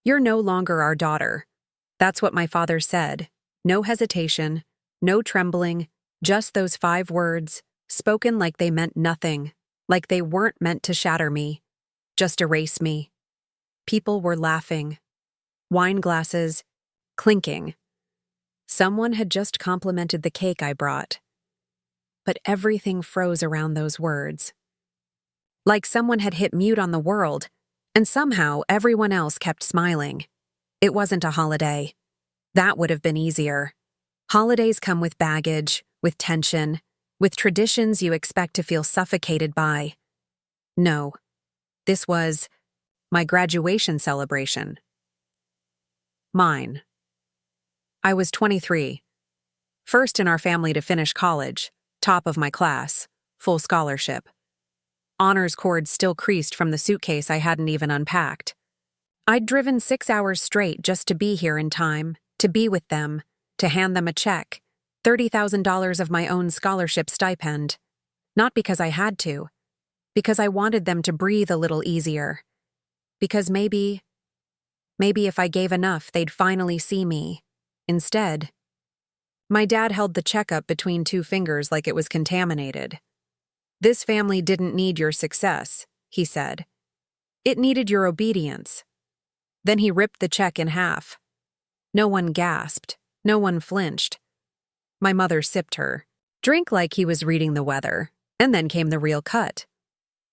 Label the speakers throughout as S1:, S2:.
S1: "You're no longer our daughter." That's what my father said. No hesitation, no trembling, just those 5 words, spoken like they meant nothing, like they weren't meant to shatter me, just erase me. People were laughing. Wine glasses clinking. Someone had just complimented the cake I brought. But everything froze around those words. Like someone had hit mute on the world, and somehow everyone else kept smiling. It wasn't a holiday. That would have been easier. Holidays come with baggage, with tension, with traditions you expect to feel suffocated by. No, this was my graduation celebration. Mine. I was 23. First in our family to finish college, top of my class, full scholarship. Honors cords still creased from the suitcase I hadn't even unpacked. I'd driven 6 hours straight just to be here in time, to be with them, to hand them a check, $30,000 of my own scholarship stipend. Not because I had to, because I wanted them to breathe a little easier. Because maybe if I gave enough, they'd finally see me. Instead, my dad held the check up between 2 fingers like it was contaminated. "This family didn't need your success," he said. "It needed your obedience." Then he ripped the check in half. No one gasped. No one flinched. My mother sipped her drink like he was reading the weather, and then came the real cut.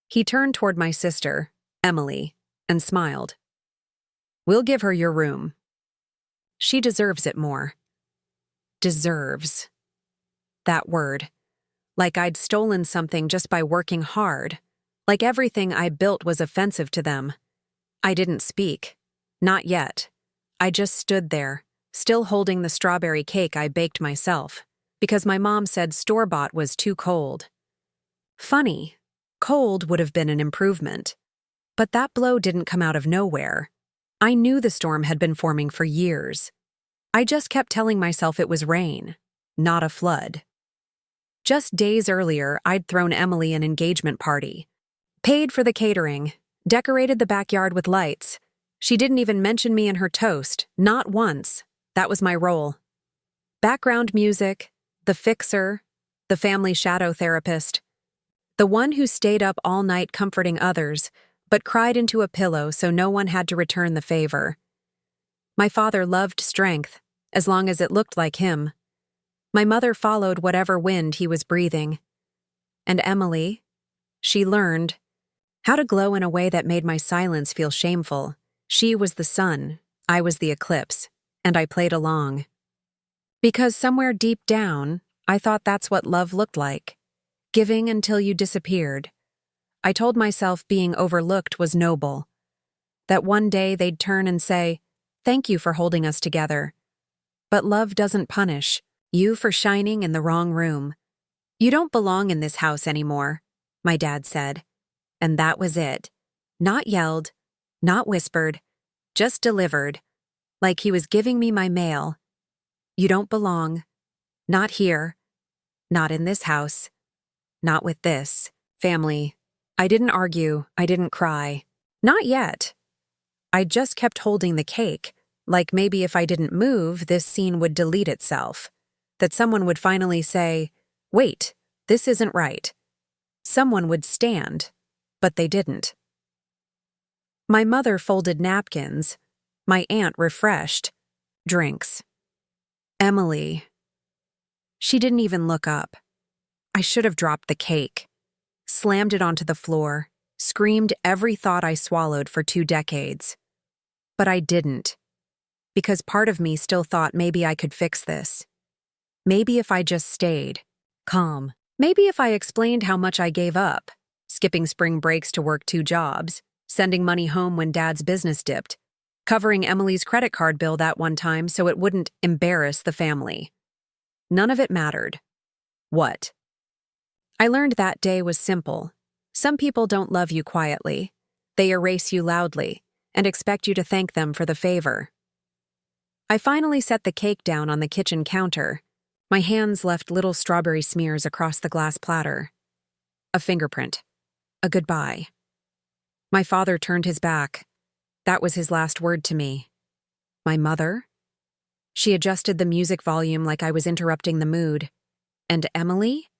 S1: He turned toward my sister, Emily, and smiled. "We'll give her your room. She deserves it more." Deserves. That word. Like I'd stolen something just by working hard. Like everything I built was offensive to them. I didn't speak. Not yet. I just stood there, still holding the strawberry cake I baked myself, because my mom said store-bought was too cold. Funny. Cold would have been an improvement. But that blow didn't come out of nowhere. I knew the storm had been forming for years. I just kept telling myself it was rain, not a flood. Just days earlier, I'd thrown Emily an engagement party. Paid for the catering, decorated the backyard with lights. She didn't even mention me in her toast, not once. That was my role. Background music, the fixer, the family shadow therapist, the one who stayed up all night comforting others, but cried into a pillow so no one had to return the favor. My father loved strength, as long as it looked like him. My mother followed whatever wind he was breathing. And Emily, she learned how to glow in a way that made my silence feel shameful. She was the sun, I was the eclipse, and I played along. Because somewhere deep down, I thought that's what love looked like. Giving until you disappeared. I told myself being overlooked was noble. That one day they'd turn and say, "Thank you for holding us together." But love doesn't punish you for shining in the wrong room. "You don't belong in this house anymore," my dad said. And that was it. Not yelled, not whispered, just delivered, like he was giving me my mail. "You don't belong. Not here. Not in this house. Not with this family." I didn't argue, I didn't cry. Not yet. I just kept holding the cake, like maybe if I didn't move, this scene would delete itself. That someone would finally say, "Wait, this isn't right." Someone would stand, but they didn't. My mother folded napkins. My aunt refreshed. Drinks. Emily. She didn't even look up. I should have dropped the cake. Slammed it onto the floor, screamed every thought I swallowed for 2 decades. But I didn't. Because part of me still thought maybe I could fix this. Maybe if I just stayed, calm. Maybe if I explained how much I gave up, skipping spring breaks to work 2 jobs, sending money home when Dad's business dipped, covering Emily's credit card bill that one time so it wouldn't embarrass the family. None of it mattered. What? I learned that day was simple. Some people don't love you quietly. They erase you loudly and expect you to thank them for the favor. I finally set the cake down on the kitchen counter. My hands left little strawberry smears across the glass platter. A fingerprint. A goodbye. My father turned his back. That was his last word to me. My mother? She adjusted the music volume like I was interrupting the mood. And Emily?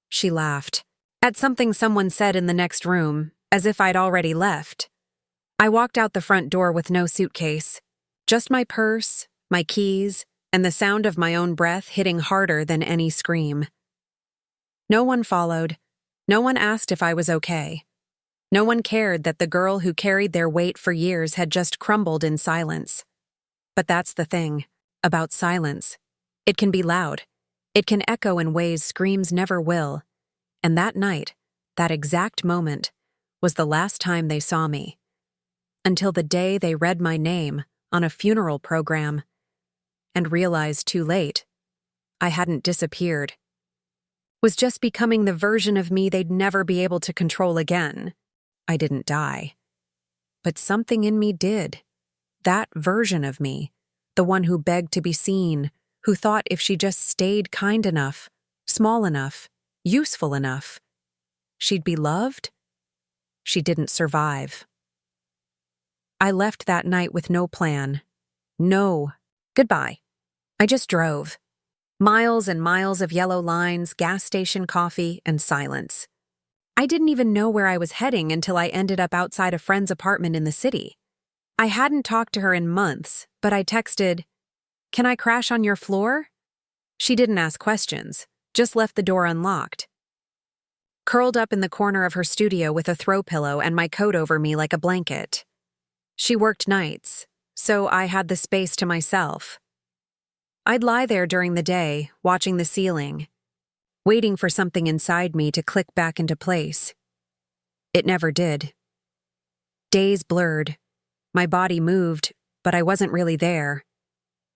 S1: She laughed. At something someone said in the next room, as if I'd already left. I walked out the front door with no suitcase. Just my purse, my keys, and the sound of my own breath hitting harder than any scream. No one followed. No one asked if I was okay. No one cared that the girl who carried their weight for years had just crumbled in silence. But that's the thing about silence. It can be loud. It can echo in ways screams never will. And that night, that exact moment, was the last time they saw me. Until the day they read my name on a funeral program and realized too late I hadn't disappeared. Was just becoming the version of me they'd never be able to control again. I didn't die. But something in me did. That version of me, the one who begged to be seen, who thought if she just stayed kind enough, small enough, useful enough, she'd be loved. She didn't survive. I left that night with no plan. No goodbye. I just drove. Miles and miles of yellow lines, gas station coffee, and silence. I didn't even know where I was heading until I ended up outside a friend's apartment in the city. I hadn't talked to her in months, but I texted, "Can I crash on your floor?" She didn't ask questions, just left the door unlocked. Curled up in the corner of her studio with a throw pillow and my coat over me like a blanket. She worked nights, so I had the space to myself. I'd lie there during the day, watching the ceiling, waiting for something inside me to click back into place. It never did. Days blurred. My body moved, but I wasn't really there.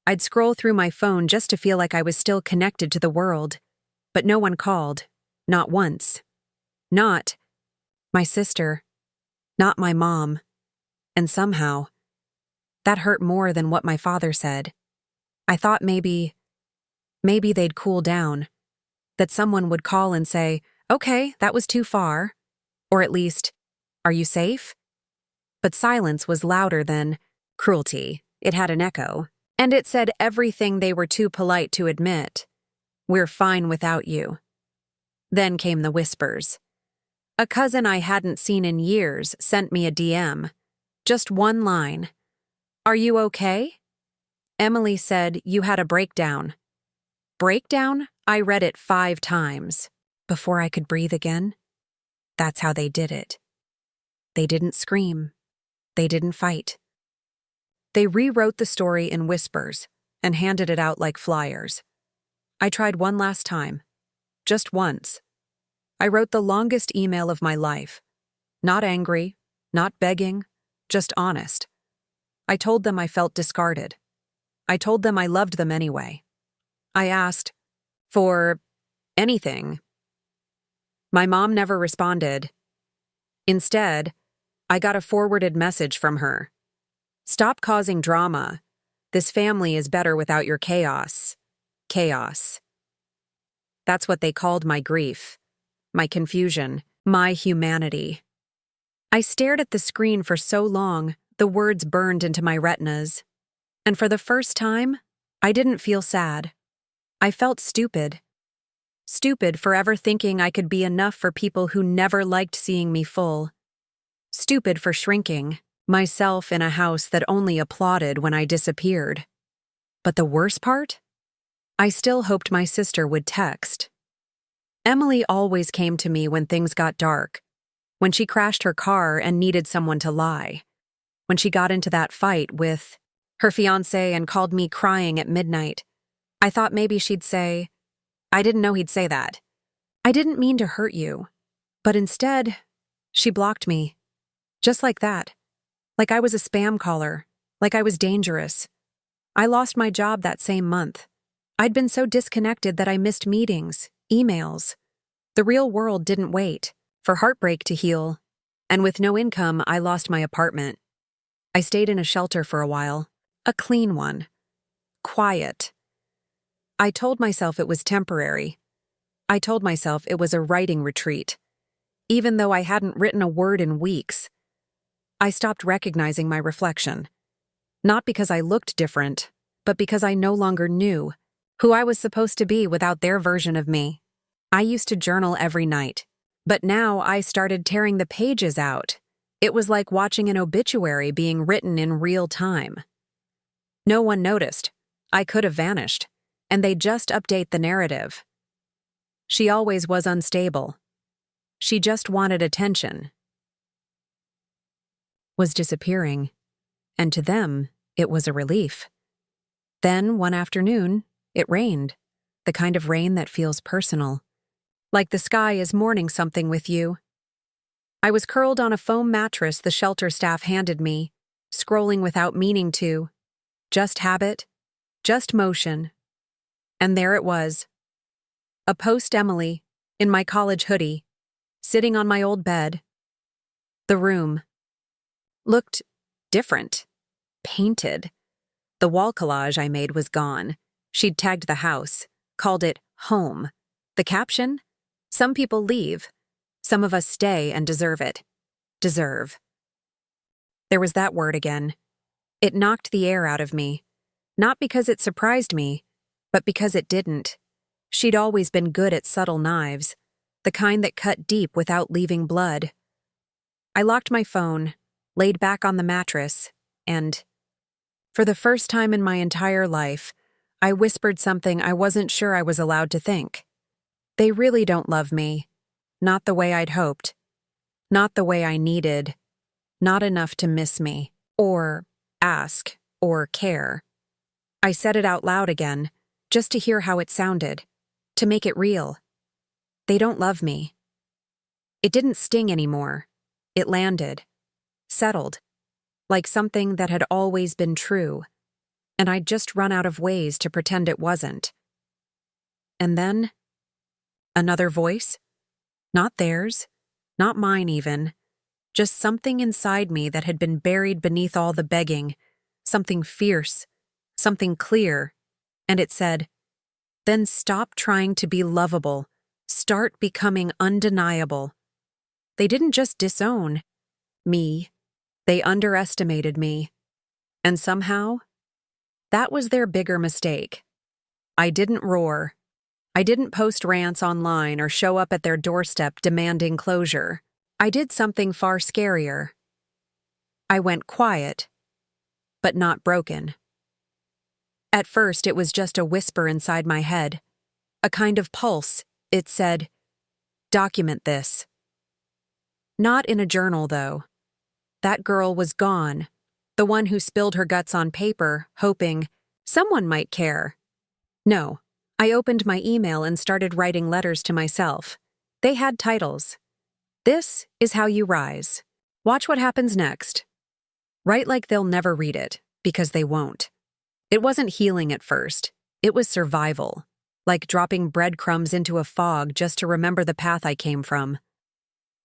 S1: I'd scroll through my phone just to feel like I was still connected to the world, but no one called, not once. Not my sister, not my mom. And somehow, that hurt more than what my father said. I thought maybe they'd cool down. That someone would call and say, "Okay, that was too far." Or at least, "Are you safe?" But silence was louder than cruelty. It had an echo. And it said everything they were too polite to admit. "We're fine without you." Then came the whispers. A cousin I hadn't seen in years sent me a DM. Just one line. "Are you okay?" Emily said you had a breakdown. Breakdown? I read it 5 times. Before I could breathe again. That's how they did it. They didn't scream. They didn't fight. They rewrote the story in whispers and handed it out like flyers. I tried one last time. Just once. I wrote the longest email of my life. Not angry, not begging, just honest. I told them I felt discarded. I told them I loved them anyway. I asked for anything. My mom never responded. Instead, I got a forwarded message from her. "Stop causing drama. This family is better without your chaos." Chaos. That's what they called my grief, my confusion, my humanity. I stared at the screen for so long, the words burned into my retinas. And for the first time, I didn't feel sad. I felt stupid. Stupid for ever thinking I could be enough for people who never liked seeing me full. Stupid for shrinking, myself in a house that only applauded when I disappeared. But the worst part? I still hoped my sister would text. Emily always came to me when things got dark, when she crashed her car and needed someone to lie, when she got into that fight with her fiancé and called me crying at midnight. I thought maybe she'd say, "I didn't know he'd say that. I didn't mean to hurt you." But instead, she blocked me. Just like that. Like I was a spam caller. Like I was dangerous. I lost my job that same month. I'd been so disconnected that I missed meetings, emails. The real world didn't wait for heartbreak to heal. And with no income, I lost my apartment. I stayed in a shelter for a while. A clean one. Quiet. I told myself it was temporary. I told myself it was a writing retreat, even though I hadn't written a word in weeks. I stopped recognizing my reflection. Not because I looked different, but because I no longer knew who I was supposed to be without their version of me. I used to journal every night, but now I started tearing the pages out. It was like watching an obituary being written in real time. No one noticed. I could have vanished, and they just update the narrative. She always was unstable. She just wanted attention. Was disappearing, and to them, it was a relief. Then, one afternoon, it rained, the kind of rain that feels personal, like the sky is mourning something with you. I was curled on a foam mattress the shelter staff handed me, scrolling without meaning to. Just habit, just motion. And there it was. A post-Emily, in my college hoodie, sitting on my old bed. The room looked different, painted. The wall collage I made was gone. She'd tagged the house, called it home. The caption? Some people leave. Some of us stay and deserve it. Deserve. There was that word again. It knocked the air out of me. Not because it surprised me, but because it didn't. She'd always been good at subtle knives, the kind that cut deep without leaving blood. I locked my phone, laid back on the mattress, and, for the first time in my entire life, I whispered something I wasn't sure I was allowed to think. They really don't love me. Not the way I'd hoped. Not the way I needed. Not enough to miss me, or ask, or care. I said it out loud again, just to hear how it sounded, to make it real. They don't love me. It didn't sting anymore. It landed. Settled. Like something that had always been true, and I'd just run out of ways to pretend it wasn't. And then, another voice. Not theirs, not mine even, just something inside me that had been buried beneath all the begging, something fierce, something clear, and it said, "Then stop trying to be lovable, start becoming undeniable." They didn't just disown me, they underestimated me. And somehow, that was their bigger mistake. I didn't roar. I didn't post rants online or show up at their doorstep demanding closure. I did something far scarier. I went quiet, but not broken. At first, it was just a whisper inside my head, a kind of pulse. It said, "Document this." Not in a journal, though. That girl was gone, the one who spilled her guts on paper, hoping someone might care. No, I opened my email and started writing letters to myself. They had titles. "This is how you rise. Watch what happens next." Write like they'll never read it, because they won't. It wasn't healing at first. It was survival, like dropping breadcrumbs into a fog just to remember the path I came from.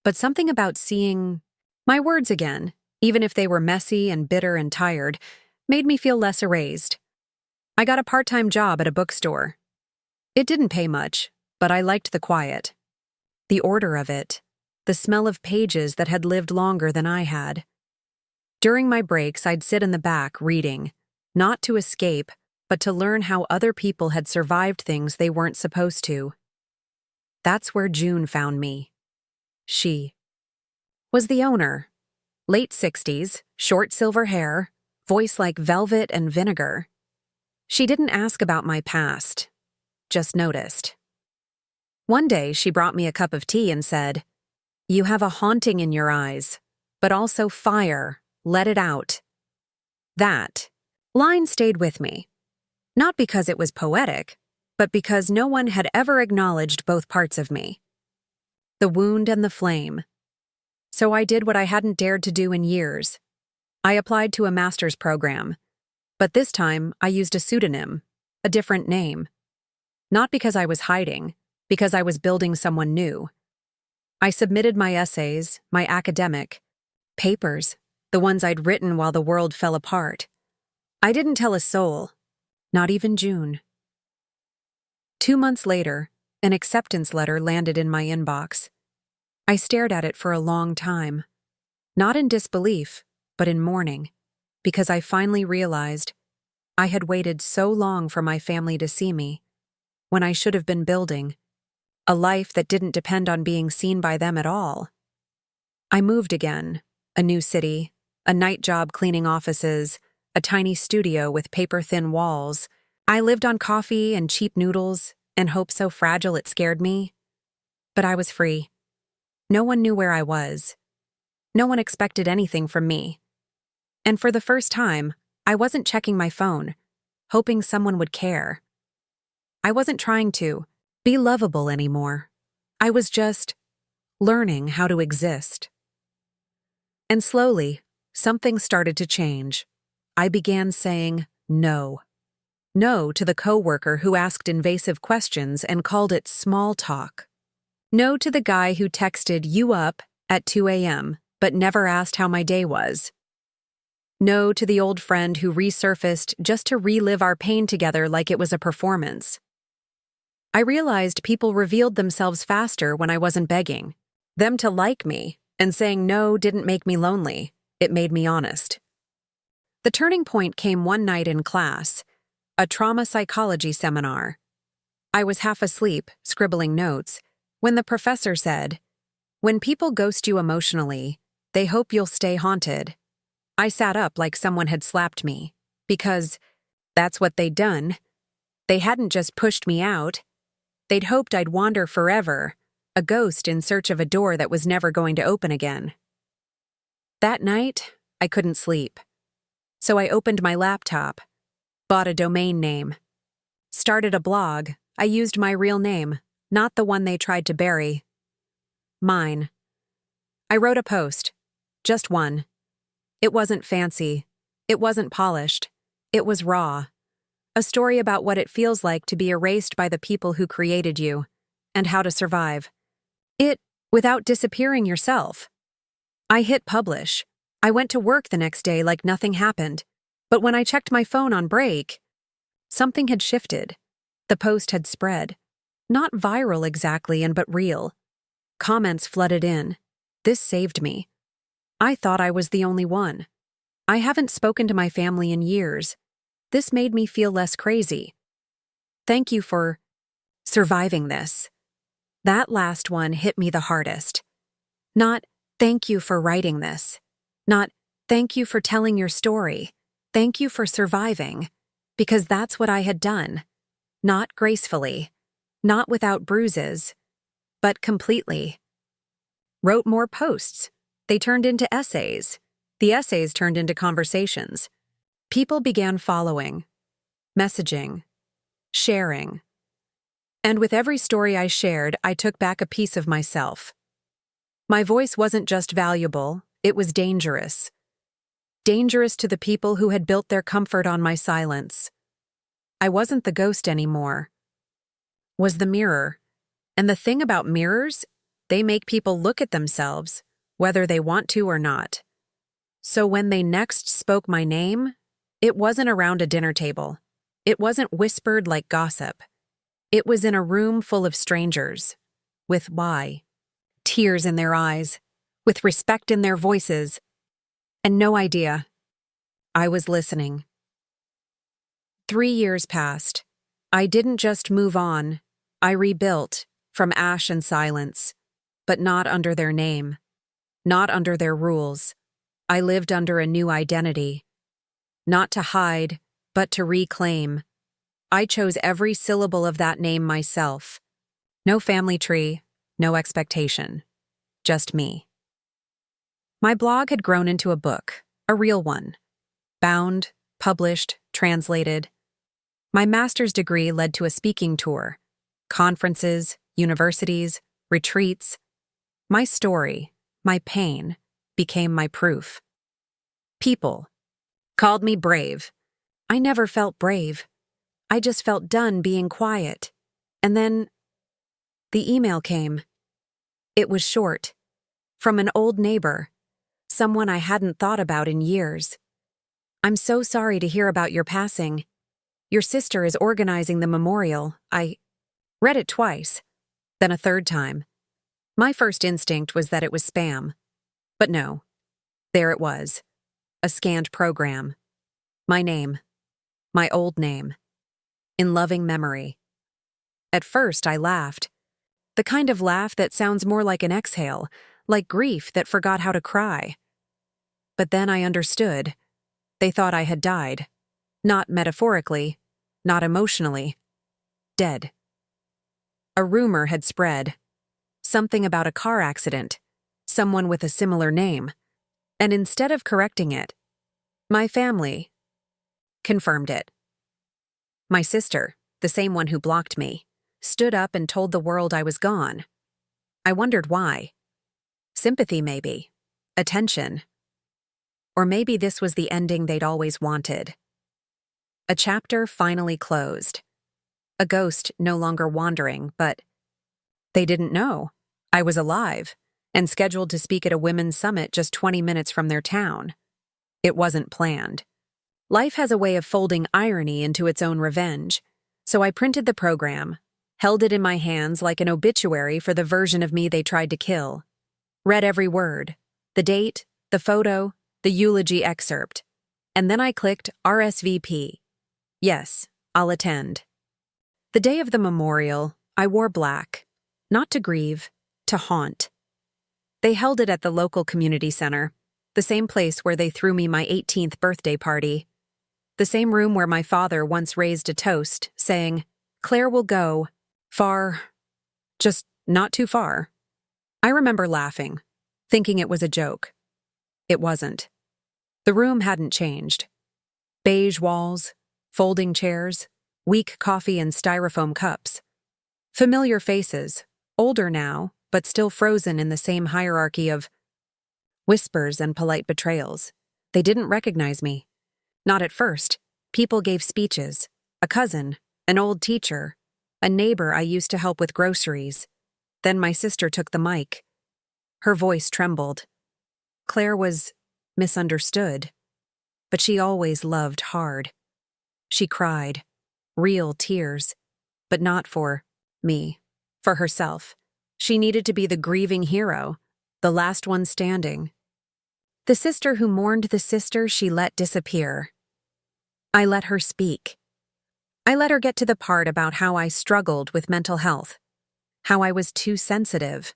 S1: But something about seeing my words again, even if they were messy and bitter and tired, made me feel less erased. I got a part-time job at a bookstore. It didn't pay much, but I liked the quiet. The order of it. The smell of pages that had lived longer than I had. During my breaks, I'd sit in the back reading, not to escape, but to learn how other people had survived things they weren't supposed to. That's where June found me. She was the owner. Late 60s, short silver hair, voice like velvet and vinegar. She didn't ask about my past, just noticed. One day, she brought me a cup of tea and said, "You have a haunting in your eyes, but also fire. Let it out." That line stayed with me. Not because it was poetic, but because no one had ever acknowledged both parts of me. The wound and the flame. So I did what I hadn't dared to do in years. I applied to a master's program, but this time I used a pseudonym, a different name. Not because I was hiding, because I was building someone new. I submitted my essays, my academic papers, the ones I'd written while the world fell apart. I didn't tell a soul, not even June. 2 months later, an acceptance letter landed in my inbox. I stared at it for a long time. Not in disbelief, but in mourning, because I finally realized I had waited so long for my family to see me, when I should have been building a life that didn't depend on being seen by them at all. I moved again, a new city, a night job cleaning offices, a tiny studio with paper-thin walls. I lived on coffee and cheap noodles and hope so fragile it scared me. But I was free. No one knew where I was. No one expected anything from me. And for the first time, I wasn't checking my phone, hoping someone would care. I wasn't trying to be lovable anymore. I was just learning how to exist. And slowly, something started to change. I began saying no. No to the coworker who asked invasive questions and called it small talk. No to the guy who texted "you up" at 2 a.m. but never asked how my day was. No to the old friend who resurfaced just to relive our pain together like it was a performance. I realized people revealed themselves faster when I wasn't begging. Them to like me, and saying no didn't make me lonely, it made me honest. The turning point came one night in class, a trauma psychology seminar. I was half asleep, scribbling notes, when the professor said, "When people ghost you emotionally, they hope you'll stay haunted." I sat up like someone had slapped me, because that's what they'd done. They hadn't just pushed me out. They'd hoped I'd wander forever, a ghost in search of a door that was never going to open again. That night, I couldn't sleep. So I opened my laptop, bought a domain name, started a blog. I used my real name, not the one they tried to bury. Mine. I wrote a post, just one. It wasn't fancy. It wasn't polished. It was raw. A story about what it feels like to be erased by the people who created you, and how to survive it without disappearing yourself. I hit publish. I went to work the next day like nothing happened, but when I checked my phone on break, something had shifted. The post had spread. Not viral exactly, but real. Comments flooded in. This saved me. I thought I was the only one. I haven't spoken to my family in years. This made me feel less crazy. Thank you for surviving this. That last one hit me the hardest. Not, thank you for writing this. Not, thank you for telling your story. Thank you for surviving. Because that's what I had done. Not gracefully. Not without bruises. But completely. Wrote more posts. They turned into essays. The essays turned into conversations. People began following, messaging, sharing. And with every story I shared, I took back a piece of myself. My voice wasn't just valuable, it was dangerous. Dangerous to the people who had built their comfort on my silence. I wasn't the ghost anymore. Was the mirror. And the thing about mirrors, they make people look at themselves, whether they want to or not. So when they next spoke my name, it wasn't around a dinner table. It wasn't whispered like gossip. It was in a room full of strangers, with why? Tears in their eyes, with respect in their voices, and no idea. I was listening. 3 years passed. I didn't just move on. I rebuilt, from ash and silence, but not under their name, not under their rules. I lived under a new identity. Not to hide, but to reclaim. I chose every syllable of that name myself. No family tree, no expectation. Just me. My blog had grown into a book, a real one. Bound, published, translated. My master's degree led to a speaking tour, conferences, universities, retreats. My story, my pain, became my proof. People called me brave. I never felt brave. I just felt done being quiet. And then the email came. It was short. From an old neighbor. Someone I hadn't thought about in years. "I'm so sorry to hear about your passing. Your sister is organizing the memorial." I read it twice, then a third time. My first instinct was that it was spam. But no. There it was, a scanned program. My name, my old name, in loving memory. At first, I laughed. The kind of laugh that sounds more like an exhale, like grief that forgot how to cry. But then I understood. They thought I had died. Not metaphorically, not emotionally. Dead. A rumor had spread. Something about a car accident. Someone with a similar name. And instead of correcting it, my family confirmed it. My sister, the same one who blocked me, stood up and told the world I was gone. I wondered why. Sympathy, maybe. Attention. Or maybe this was the ending they'd always wanted. A chapter finally closed. A ghost no longer wandering, but they didn't know. I was alive and scheduled to speak at a women's summit just 20 minutes from their town. It wasn't planned. Life has a way of folding irony into its own revenge, so I printed the program, held it in my hands like an obituary for the version of me they tried to kill, read every word, the date, the photo, the eulogy excerpt, and then I clicked RSVP. Yes, I'll attend. The day of the memorial, I wore black, not to grieve, to haunt. They held it at the local community center, the same place where they threw me my 18th birthday party. The same room where my father once raised a toast, saying, "Claire will go far, just not too far." I remember laughing, thinking it was a joke. It wasn't. The room hadn't changed. Beige walls, folding chairs, weak coffee and styrofoam cups. Familiar faces, older now, but still frozen in the same hierarchy of whispers and polite betrayals. They didn't recognize me. Not at first. People gave speeches. A cousin, an old teacher, a neighbor I used to help with groceries. Then my sister took the mic. Her voice trembled. Claire was misunderstood, but she always loved hard. She cried, real tears, but not for me, for herself. She needed to be the grieving hero, the last one standing. The sister who mourned the sister she let disappear. I let her speak. I let her get to the part about how I struggled with mental health, how I was too sensitive,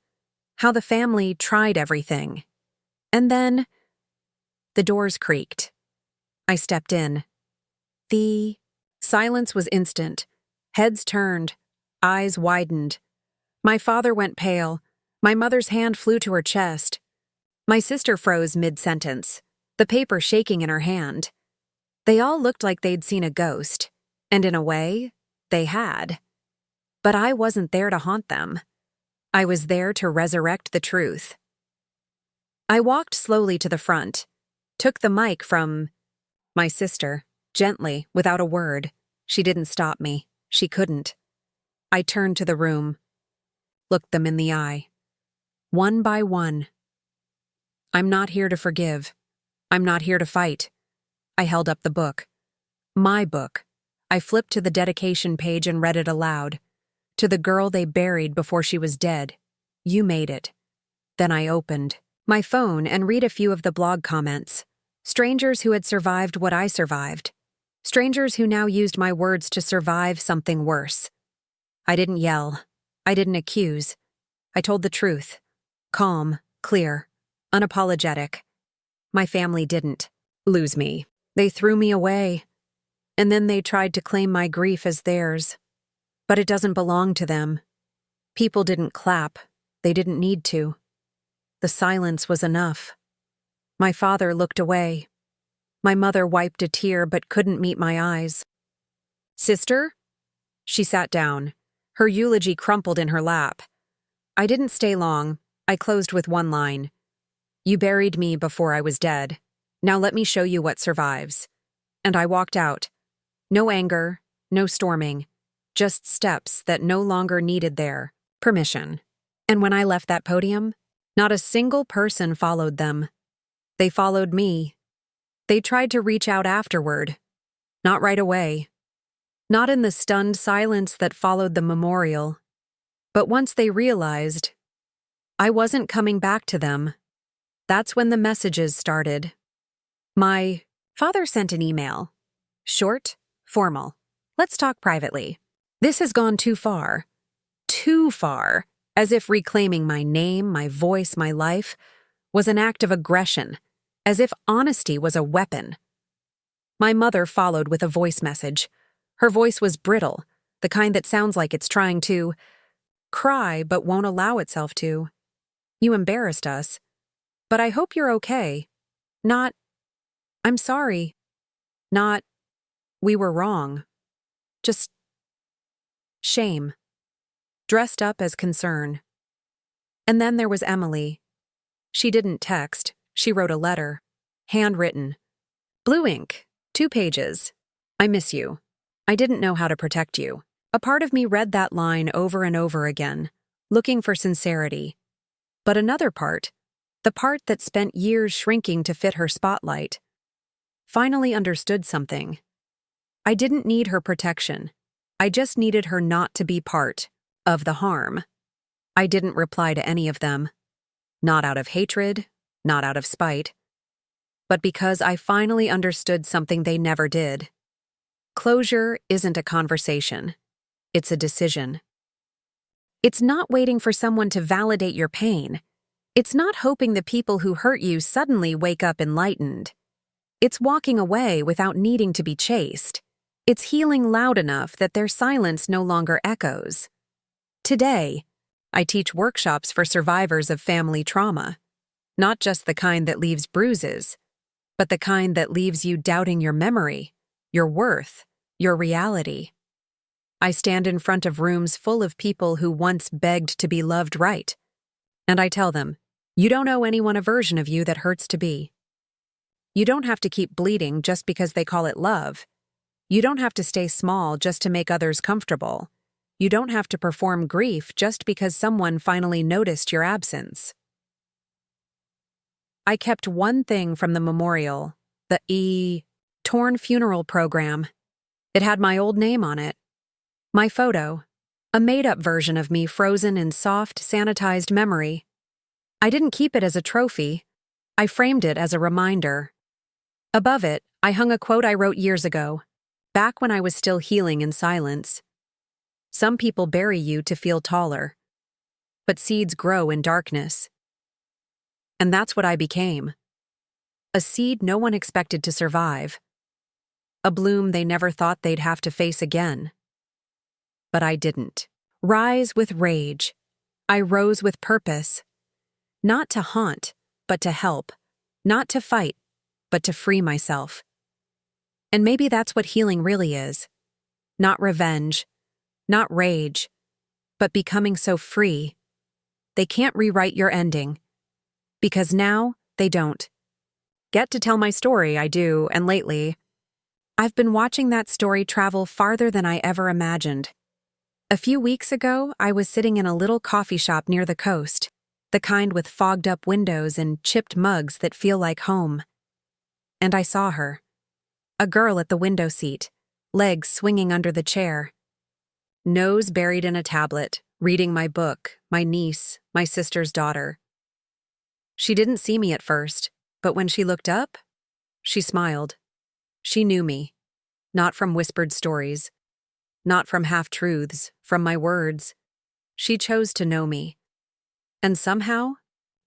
S1: how the family tried everything. And then, the doors creaked. I stepped in. The silence was instant. Heads turned, eyes widened. My father went pale. My mother's hand flew to her chest. My sister froze mid-sentence, the paper shaking in her hand. They all looked like they'd seen a ghost, and in a way, they had. But I wasn't there to haunt them. I was there to resurrect the truth. I walked slowly to the front, took the mic from my sister, gently, without a word. She didn't stop me. She couldn't. I turned to the room, looked them in the eye. One by one. I'm not here to forgive. I'm not here to fight. I held up the book. My book. I flipped to the dedication page and read it aloud. To the girl they buried before she was dead. You made it. Then I opened my phone and read a few of the blog comments. Strangers who had survived what I survived. Strangers who now used my words to survive something worse. I didn't yell. I didn't accuse. I told the truth. Calm, clear, unapologetic. My family didn't lose me. They threw me away. And then they tried to claim my grief as theirs. But it doesn't belong to them. People didn't clap. They didn't need to. The silence was enough. My father looked away. My mother wiped a tear but couldn't meet my eyes. Sister? She sat down. Her eulogy crumpled in her lap. I didn't stay long. I closed with one line. You buried me before I was dead. Now let me show you what survives. And I walked out. No anger, no storming. Just steps that no longer needed their permission. And when I left that podium, not a single person followed them. They followed me. They tried to reach out afterward. Not right away. Not in the stunned silence that followed the memorial. But once they realized, I wasn't coming back to them. That's when the messages started. My father sent an email. Short, formal. Let's talk privately. This has gone too far. Too far, as if reclaiming my name, my voice, my life was an act of aggression, as if honesty was a weapon. My mother followed with a voice message. Her voice was brittle, the kind that sounds like it's trying to cry but won't allow itself to. You embarrassed us, but I hope you're okay. Not, I'm sorry. Not, we were wrong. Just shame, dressed up as concern. And then there was Emily. She didn't text, she wrote a letter, handwritten. Blue ink, 2 pages. I miss you. I didn't know how to protect you. A part of me read that line over and over again, looking for sincerity. But another part, the part that spent years shrinking to fit her spotlight, finally understood something. I didn't need her protection. I just needed her not to be part of the harm. I didn't reply to any of them. Not out of hatred, not out of spite, but because I finally understood something they never did. Closure isn't a conversation. It's a decision. It's not waiting for someone to validate your pain. It's not hoping the people who hurt you suddenly wake up enlightened. It's walking away without needing to be chased. It's healing loud enough that their silence no longer echoes. Today, I teach workshops for survivors of family trauma. Not just the kind that leaves bruises, but the kind that leaves you doubting your memory, your worth, your reality. I stand in front of rooms full of people who once begged to be loved right, and I tell them, you don't owe anyone a version of you that hurts to be. You don't have to keep bleeding just because they call it love. You don't have to stay small just to make others comfortable. You don't have to perform grief just because someone finally noticed your absence. I kept one thing from the memorial, the torn funeral program. It had my old name on it. My photo, a made-up version of me frozen in soft, sanitized memory. I didn't keep it as a trophy. I framed it as a reminder. Above it, I hung a quote I wrote years ago, back when I was still healing in silence. Some people bury you to feel taller, but seeds grow in darkness. And that's what I became. A seed no one expected to survive. A bloom they never thought they'd have to face again. But I didn't. Rise with rage. I rose with purpose. Not to haunt, but to help. Not to fight, but to free myself. And maybe that's what healing really is. Not revenge, not rage, but becoming so free. They can't rewrite your ending. Because now, they don't. Get to tell my story, I do, and lately, I've been watching that story travel farther than I ever imagined. A few weeks ago, I was sitting in a little coffee shop near the coast, the kind with fogged-up windows and chipped mugs that feel like home. And I saw her. A girl at the window seat, legs swinging under the chair. Nose buried in a tablet, reading my book, my niece, my sister's daughter. She didn't see me at first, but when she looked up, she smiled. She knew me, not from whispered stories, not from half-truths, from my words. She chose to know me. And somehow,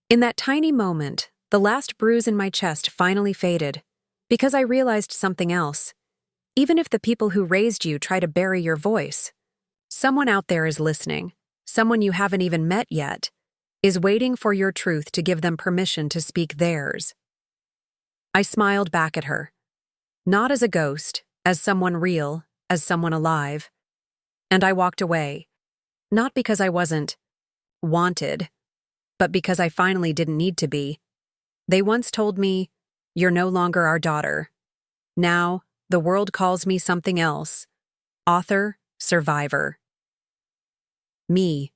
S1: in that tiny moment, the last bruise in my chest finally faded, because I realized something else. Even if the people who raised you try to bury your voice, someone out there is listening, someone you haven't even met yet, is waiting for your truth to give them permission to speak theirs. I smiled back at her, not as a ghost, as someone real, as someone alive. And I walked away, not because I wasn't wanted, but because I finally didn't need to be. They once told me, "You're no longer our daughter." Now, the world calls me something else. Author, survivor. Me,